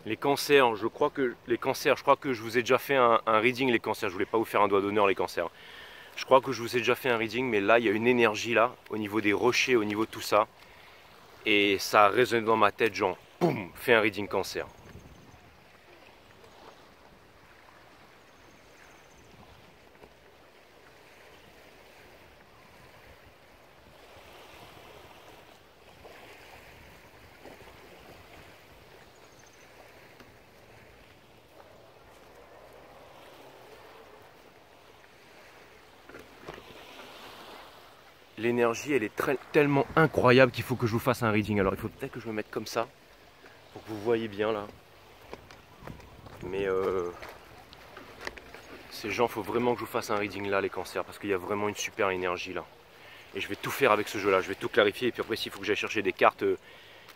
Les cancers, je crois que je vous ai déjà fait un reading les cancers. Je voulais pas vous faire un doigt d'honneur les cancers. Je crois que je vous ai déjà fait un reading, mais là il y a une énergie là, au niveau des rochers, au niveau de tout ça, et ça a résonné dans ma tête, genre, boum, fais un reading cancer. L'énergie, elle est tellement incroyable qu'il faut que je vous fasse un reading. Alors il faut peut-être que je me mette comme ça, pour que vous voyez bien là. Mais ces gens, il faut vraiment que je vous fasse un reading là, les cancers, parce qu'il y a vraiment une super énergie là. Et je vais tout faire avec ce jeu là, je vais tout clarifier. Et puis après, s'il faut que j'aille chercher des cartes,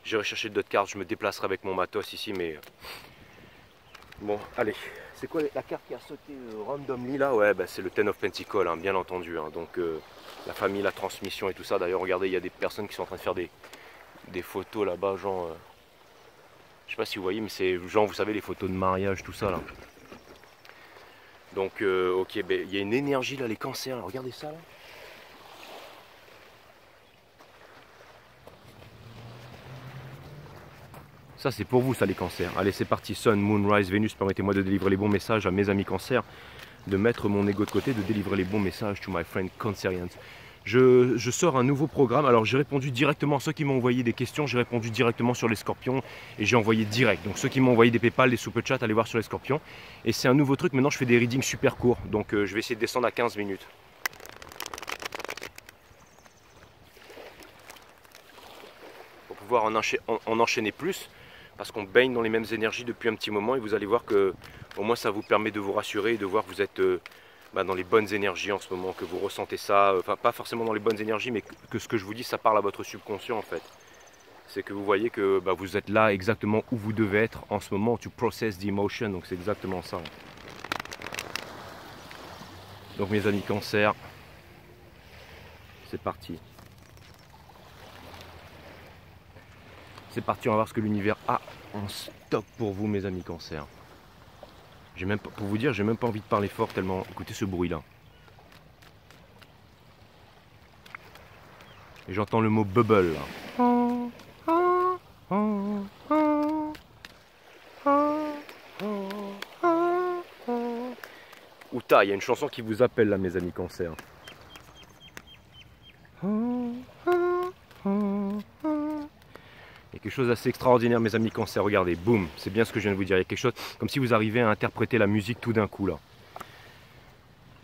j'irai chercher d'autres cartes, je me déplacerai avec mon matos ici. Mais bon, allez. C'est quoi la carte qui a sauté randomly là? Ouais, bah, c'est le Ten of Pentacles, hein, bien entendu. Hein. Donc la famille, la transmission et tout ça. D'ailleurs, regardez, il y a des personnes qui sont en train de faire des photos là-bas, genre... je sais pas si vous voyez, mais c'est genre, vous savez, les photos de mariage, tout ça là. Donc, ok, ben, il y a une énergie là, les cancers, là. Regardez ça là. Ça c'est pour vous ça les cancers. Allez c'est parti, Sun, Moon, Rise, Vénus, permettez-moi de délivrer les bons messages à mes amis cancers, de mettre mon ego de côté, de délivrer les bons messages to my friend Cancerians. Je sors un nouveau programme, alors j'ai répondu directement à ceux qui m'ont envoyé des questions, j'ai répondu directement sur les scorpions et j'ai envoyé direct. Donc ceux qui m'ont envoyé des Paypal, des super chats, allez voir sur les scorpions. Et c'est un nouveau truc, maintenant je fais des readings super courts, donc je vais essayer de descendre à 15 minutes. Pour pouvoir en enchaîner plus. Parce qu'on baigne dans les mêmes énergies depuis un petit moment et vous allez voir que au moins ça vous permet de vous rassurer et de voir que vous êtes dans les bonnes énergies en ce moment, que vous ressentez ça, enfin pas forcément dans les bonnes énergies, mais que ce que je vous dis ça parle à votre subconscient en fait. C'est que vous voyez que vous êtes là exactement où vous devez être en ce moment, to process the emotion, donc c'est exactement ça. Donc mes amis cancer, c'est parti. C'est parti, on va voir ce que l'univers a en stock pour vous, mes amis cancer. Pour vous dire, j'ai même pas envie de parler fort tellement. Écoutez ce bruit-là. Et j'entends le mot bubble là. Outa, il y a une chanson qui vous appelle là, mes amis cancer. Il y a quelque chose d'assez extraordinaire, mes amis cancer. Regardez, boum, c'est bien ce que je viens de vous dire. Il y a quelque chose comme si vous arrivez à interpréter la musique tout d'un coup là.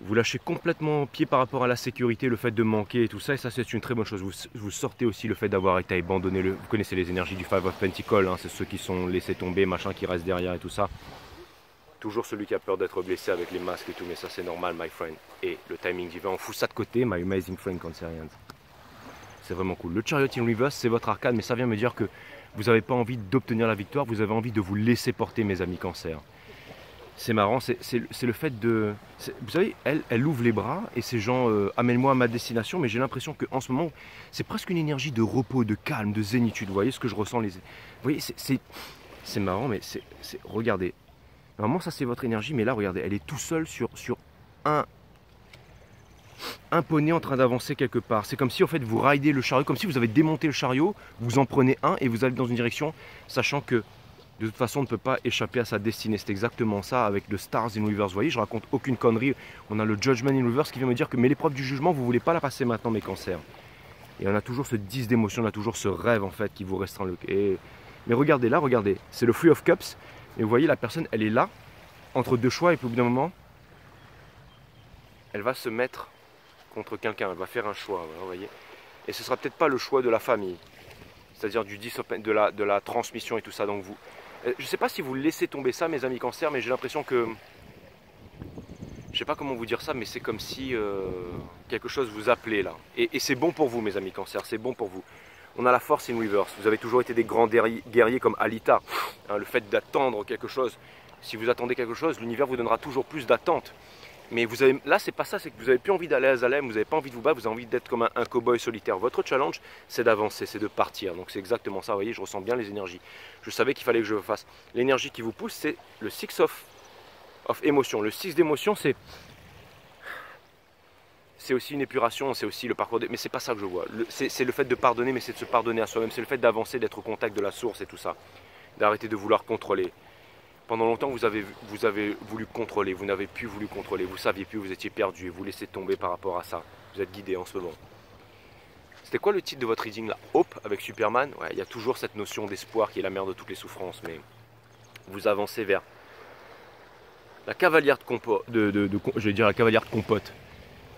Vous lâchez complètement pied par rapport à la sécurité, le fait de manquer et tout ça, et ça c'est une très bonne chose. Vous sortez aussi le fait d'avoir été abandonné. Vous connaissez les énergies du Five of Pentacles, hein, c'est ceux qui sont laissés tomber, machin, qui restent derrière et tout ça. Toujours celui qui a peur d'être blessé avec les masques et tout, mais ça c'est normal, my friend. Et le timing divin, on fout ça de côté, my amazing friend Cancerians. C'est vraiment cool. Le Chariot in Reverse, c'est votre arcane, mais ça vient me dire que vous n'avez pas envie d'obtenir la victoire, vous avez envie de vous laisser porter, mes amis cancer. C'est marrant, c'est le fait de... Vous savez, elle ouvre les bras et ces gens amènent-moi à ma destination, mais j'ai l'impression qu'en ce moment, c'est presque une énergie de repos, de calme, de zénitude. Vous voyez ce que je ressens Vous voyez, c'est marrant, mais regardez. Normalement, ça c'est votre énergie, mais là, regardez, elle est tout seule sur un poney en train d'avancer quelque part. C'est comme si en fait vous ridez le chariot, comme si vous avez démonté le chariot, vous en prenez un et vous allez dans une direction, sachant que de toute façon on ne peut pas échapper à sa destinée. C'est exactement ça avec le Stars in Reverse. Vous voyez, je raconte aucune connerie. On a le Judgment in Reverse qui vient me dire que mais l'épreuve du jugement, vous ne voulez pas la passer maintenant, mes cancers. Et on a toujours ce 10 d'émotion, on a toujours ce rêve en fait qui vous restreint le... Mais regardez là, regardez, c'est le Free of Cups. Et vous voyez, la personne, elle est là, entre deux choix, et puis au bout d'un moment, elle va se mettre contre quelqu'un, elle va faire un choix, vous voyez. Et ce sera peut-être pas le choix de la famille, c'est-à-dire de la transmission et tout ça. Donc je ne sais pas si vous laissez tomber ça, mes amis cancer, mais j'ai l'impression que, je sais pas comment vous dire ça, mais c'est comme si quelque chose vous appelait là. Et c'est bon pour vous, mes amis cancer, c'est bon pour vous. On a la force in reverse. Vous avez toujours été des grands guerriers comme Alita. Hein, le fait d'attendre quelque chose, si vous attendez quelque chose, l'univers vous donnera toujours plus d'attente. Mais vous avez, là, c'est pas ça, c'est que vous n'avez plus envie d'aller à Zalem, vous n'avez pas envie de vous battre, vous avez envie d'être comme un cow-boy solitaire. Votre challenge, c'est d'avancer, c'est de partir. Donc c'est exactement ça, vous voyez, je ressens bien les énergies. Je savais qu'il fallait que je le fasse. L'énergie qui vous pousse, c'est le six of émotion. Le 6 d'émotion, c'est aussi une épuration, c'est aussi le parcours, mais c'est pas ça que je vois. C'est le fait de pardonner, mais c'est de se pardonner à soi-même, c'est le fait d'avancer, d'être au contact de la source et tout ça. D'arrêter de vouloir contrôler. Pendant longtemps, vous avez voulu contrôler, vous n'avez plus voulu contrôler, vous saviez plus, vous étiez perdu et vous laissez tomber par rapport à ça. Vous êtes guidé en ce moment. C'était quoi le titre de votre reading là? Hope avec Superman? Ouais, il y a toujours cette notion d'espoir qui est la mère de toutes les souffrances, mais vous avancez vers la cavalière de compote, je vais dire la cavalière de compote.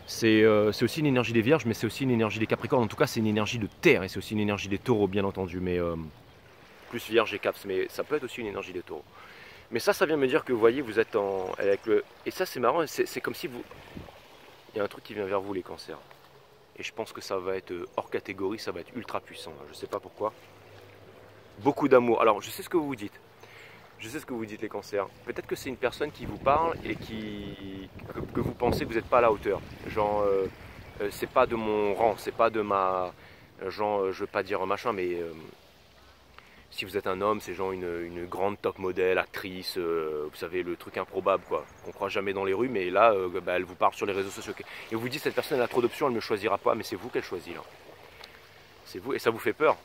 C'est aussi une énergie des vierges, mais c'est aussi une énergie des capricornes. En tout cas, c'est une énergie de terre et c'est aussi une énergie des taureaux, bien entendu. Mais plus vierge et caps, mais ça peut être aussi une énergie des taureaux. Mais ça vient me dire que vous voyez, vous êtes avec le. Et ça, c'est marrant, c'est comme si vous. Il y a un truc qui vient vers vous, les cancers. Et je pense que ça va être hors catégorie, ça va être ultra puissant. Je ne sais pas pourquoi. Beaucoup d'amour. Alors, je sais ce que vous vous dites. Je sais ce que vous dites, les cancers. Peut-être que c'est une personne qui vous parle et que vous pensez que vous n'êtes pas à la hauteur. Genre, c'est pas de mon rang, c'est pas de ma. Genre, je veux pas dire machin, mais si vous êtes un homme, c'est genre une grande top modèle, actrice, vous savez, le truc improbable, quoi. Qu'on croit jamais dans les rues, mais là, bah, elle vous parle sur les réseaux sociaux. Et vous dites, cette personne elle a trop d'options, elle ne me choisira pas, mais c'est vous qu'elle choisit, là. C'est vous, et ça vous fait peur.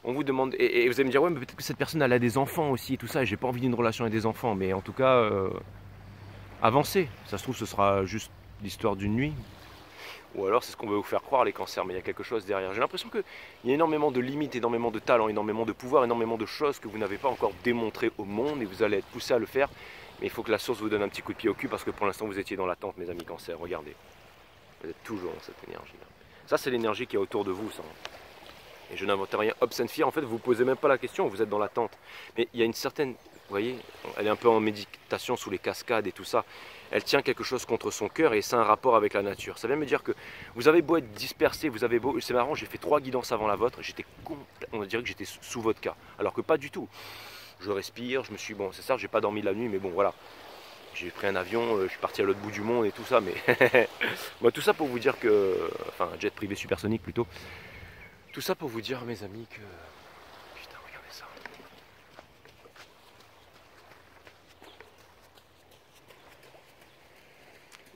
On vous demande, et vous allez me dire, ouais, mais peut-être que cette personne elle a des enfants aussi et tout ça, et j'ai pas envie d'une relation avec des enfants, mais en tout cas, avancez. Ça se trouve, ce sera juste l'histoire d'une nuit. Ou alors c'est ce qu'on veut vous faire croire, les cancers, mais il y a quelque chose derrière. J'ai l'impression qu'il y a énormément de limites, énormément de talents, énormément de pouvoir, énormément de choses que vous n'avez pas encore démontrées au monde et vous allez être poussé à le faire. Mais il faut que la source vous donne un petit coup de pied au cul parce que pour l'instant vous étiez dans l'attente, mes amis cancers. Regardez, vous êtes toujours dans cette énergie-là. Ça, c'est l'énergie qui est autour de vous, ça. Et je n'invente rien. Obscene Fear, en fait, vous ne vous posez même pas la question, vous êtes dans l'attente. Mais il y a une certaine, vous voyez, elle est un peu en méditation sous les cascades et tout ça. Elle tient quelque chose contre son cœur et c'est un rapport avec la nature. Ça vient me dire que vous avez beau être dispersé, vous avez beau... C'est marrant, j'ai fait 3 guidances avant la vôtre, on dirait que j'étais sous votre cas. Alors que pas du tout. Je respire, je me suis... Bon, c'est ça, j'ai pas dormi la nuit, mais bon, voilà. J'ai pris un avion, je suis parti à l'autre bout du monde et tout ça, mais... Bon, tout ça pour vous dire que... Enfin, un jet privé supersonique plutôt. Tout ça pour vous dire, mes amis, que... Putain, regardez ça.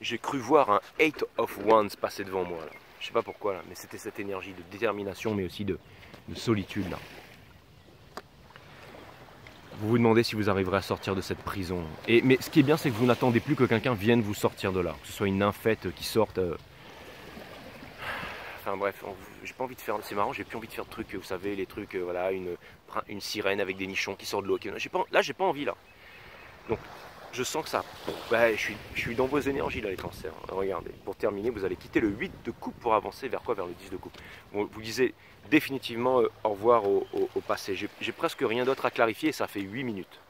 J'ai cru voir un 8 of Wands passer devant moi, là. Je sais pas pourquoi, là, mais c'était cette énergie de détermination, mais aussi de solitude, là. Vous vous demandez si vous arriverez à sortir de cette prison. Mais ce qui est bien, c'est que vous n'attendez plus que quelqu'un vienne vous sortir de là. Que ce soit une nymphette qui sorte... Enfin bref, j'ai pas envie de faire... C'est marrant, j'ai plus envie de faire de trucs, vous savez, les trucs, voilà, une sirène avec des nichons qui sortent de l'eau. Là, j'ai pas envie, là. Donc, je sens que ça... Ouais, je suis dans vos énergies, là, les cancers. Regardez, pour terminer, vous allez quitter le 8 de coupe pour avancer vers quoi? Vers le 10 de coupe. Bon, vous disez définitivement au revoir au passé. J'ai presque rien d'autre à clarifier et ça fait 8 minutes.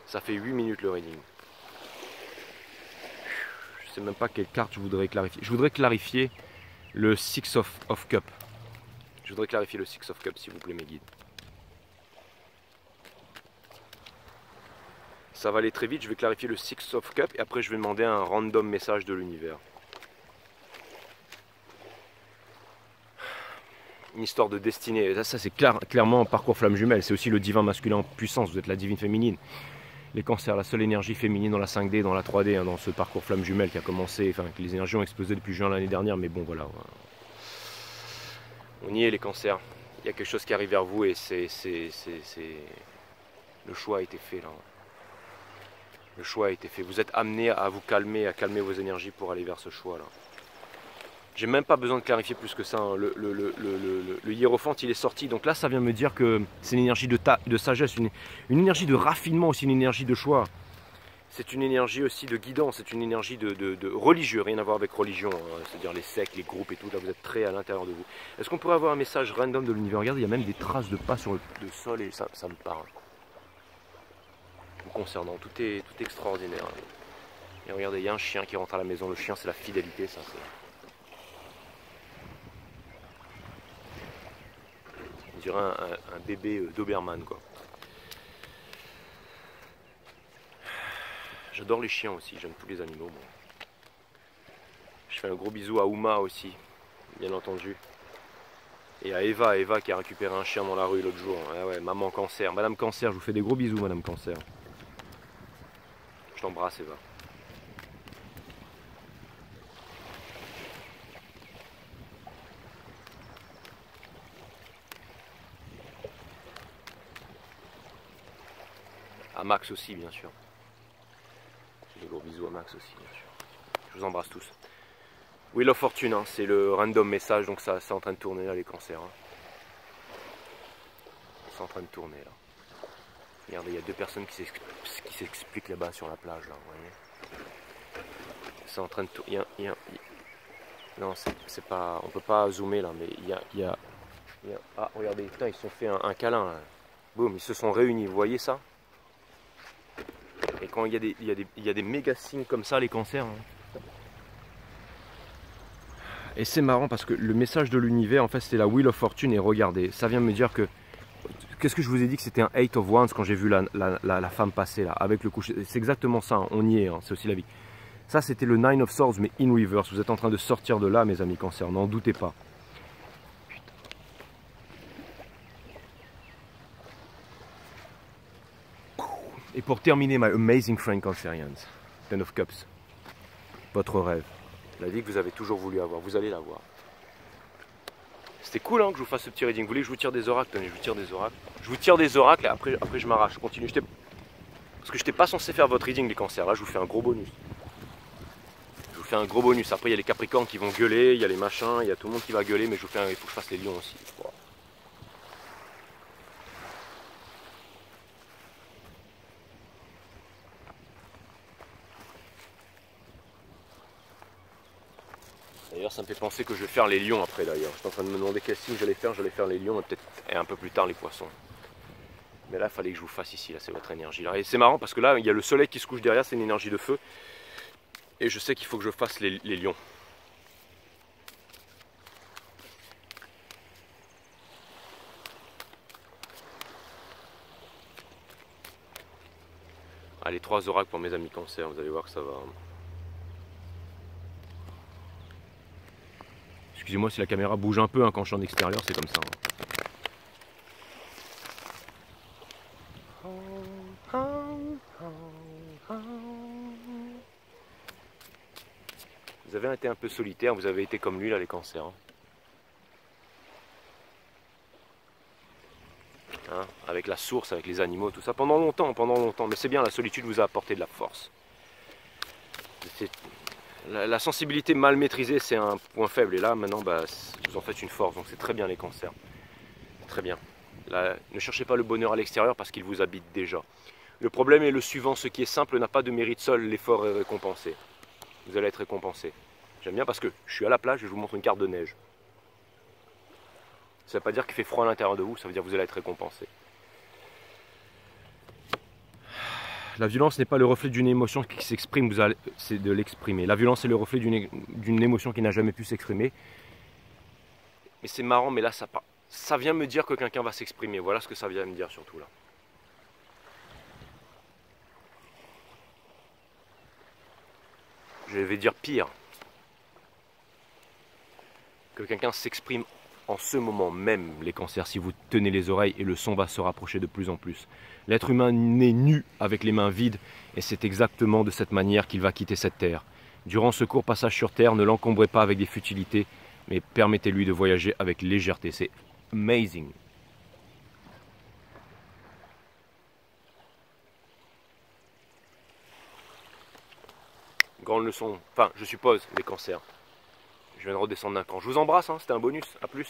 Ça fait 8 minutes le reading. Je sais même pas quelle carte je voudrais clarifier. Je voudrais clarifier le 6 of Cup. Je voudrais clarifier le 6 of Cup, s'il vous plaît, mes guides. Ça va aller très vite, je vais clarifier le 6 of Cup et après je vais demander un random message de l'univers. Une histoire de destinée. Ça c'est clairement un parcours flamme jumelle. C'est aussi le divin masculin en puissance. Vous êtes la divine féminine. Les cancers, la seule énergie féminine dans la 5D, dans la 3D, hein, dans ce parcours flamme jumelle qui a commencé, enfin que les énergies ont explosé depuis juin l'année dernière, mais bon voilà. On y est les cancers. Il y a quelque chose qui arrive vers vous et le choix a été fait là. Le choix a été fait. Vous êtes amené à vous calmer, à calmer vos énergies pour aller vers ce choix là. J'ai même pas besoin de clarifier plus que ça. Hein. Le hiérophante, il est sorti. Donc là, ça vient me dire que c'est une énergie de sagesse, une énergie de raffinement aussi, une énergie de choix. C'est une énergie aussi de guidance, c'est une énergie de religieux, rien à voir avec religion. Hein. C'est-à-dire les sectes, les groupes et tout. Là, vous êtes très à l'intérieur de vous. Est-ce qu'on pourrait avoir un message random de l'univers? Regardez, il y a même des traces de pas sur le sol et ça me parle. Vous concernant, tout est extraordinaire. Et regardez, il y a un chien qui rentre à la maison. Le chien, c'est la fidélité, ça. On dirait un bébé Doberman, quoi. J'adore les chiens aussi, j'aime tous les animaux. Moi. Je fais un gros bisou à Uma aussi, bien entendu. Et à Eva qui a récupéré un chien dans la rue l'autre jour. Ah ouais, maman cancer, madame cancer, je vous fais des gros bisous madame cancer. Je t'embrasse Eva. À Max aussi bien sûr. Des gros bisous à Max aussi bien sûr. Je vous embrasse tous. Wheel of Fortune, hein, c'est le random message, donc ça c'est en train de tourner là les cancers. Hein. C'est en train de tourner là. Regardez, il y a deux personnes qui s'expliquent là-bas sur la plage là, vous voyez. C'est en train de tourner. Non, c'est pas. On peut pas zoomer là, mais il y a... Ah regardez, putain, ils se sont fait un câlin là. Boum, ils se sont réunis, vous voyez ça? Et quand il y a des méga signes comme ça, les cancers. Hein. Et c'est marrant parce que le message de l'univers, en fait, c'était la Wheel of Fortune. Et regardez, ça vient me dire que... Qu'est-ce que je vous ai dit que c'était un Eight of Wands quand j'ai vu la femme passer là, avec le coucher. C'est exactement ça, hein, on y est, hein, c'est aussi la vie. Ça, c'était le Nine of Swords, mais in reverse. Vous êtes en train de sortir de là, mes amis cancers, n'en doutez pas. Et pour terminer, my amazing friend cancerians, Ten of Cups, votre rêve, la vie que vous avez toujours voulu avoir, vous allez l'avoir. C'était cool hein, que je vous fasse ce petit reading. Vous voulez que je vous tire des oracles? Tenez, je vous tire des oracles. Je vous tire des oracles et après je m'arrache. Je continue. Parce que je n'étais pas censé faire votre reading, les cancers. Là, je vous fais un gros bonus. Je vous fais un gros bonus. Après, il y a les capricornes qui vont gueuler, il y a les machins, il y a tout le monde qui va gueuler, mais il faut que je fasse les lions aussi. Wow. D'ailleurs, ça me fait penser que je vais faire les lions après d'ailleurs. Je suis en train de me demander quel signe j'allais faire les lions et peut-être un peu plus tard les poissons. Mais là, il fallait que je vous fasse ici, là, c'est votre énergie. Là. Et c'est marrant parce que là, il y a le soleil qui se couche derrière, c'est une énergie de feu. Et je sais qu'il faut que je fasse les lions. Allez, 3 oracles pour mes amis cancers, vous allez voir que ça va. Excusez-moi si la caméra bouge un peu hein, quand je suis en extérieur, c'est comme ça. Vous avez été un peu solitaire, vous avez été comme lui là les cancers. Hein, avec la source, avec les animaux, tout ça, pendant longtemps. Mais c'est bien, la solitude vous a apporté de la force. La sensibilité mal maîtrisée, c'est un point faible. Et là, maintenant, bah, vous en faites une force. Donc c'est très bien les cancers. Très bien. Là, ne cherchez pas le bonheur à l'extérieur parce qu'il vous habite déjà. Le problème est le suivant. Ce qui est simple n'a pas de mérite seul. L'effort est récompensé. Vous allez être récompensé. J'aime bien parce que je suis à la plage et je vous montre une carte de neige. Ça ne veut pas dire qu'il fait froid à l'intérieur de vous. Ça veut dire que vous allez être récompensé. La violence n'est pas le reflet d'une émotion qui s'exprime, c'est de l'exprimer. La violence est le reflet d'une émotion qui n'a jamais pu s'exprimer. Mais c'est marrant, mais là, ça vient me dire que quelqu'un va s'exprimer. Voilà ce que ça vient me dire surtout là. Je vais dire pire. Que quelqu'un s'exprime en ce moment même, les cancers, si vous tenez les oreilles, et le son va se rapprocher de plus en plus. L'être humain naît nu avec les mains vides, et c'est exactement de cette manière qu'il va quitter cette terre. Durant ce court passage sur terre, ne l'encombrez pas avec des futilités, mais permettez-lui de voyager avec légèreté. C'est amazing. Grande leçon, enfin je suppose, les cancers. Je viens de redescendre d'un cran. Je vous embrasse, hein, c'était un bonus, à plus.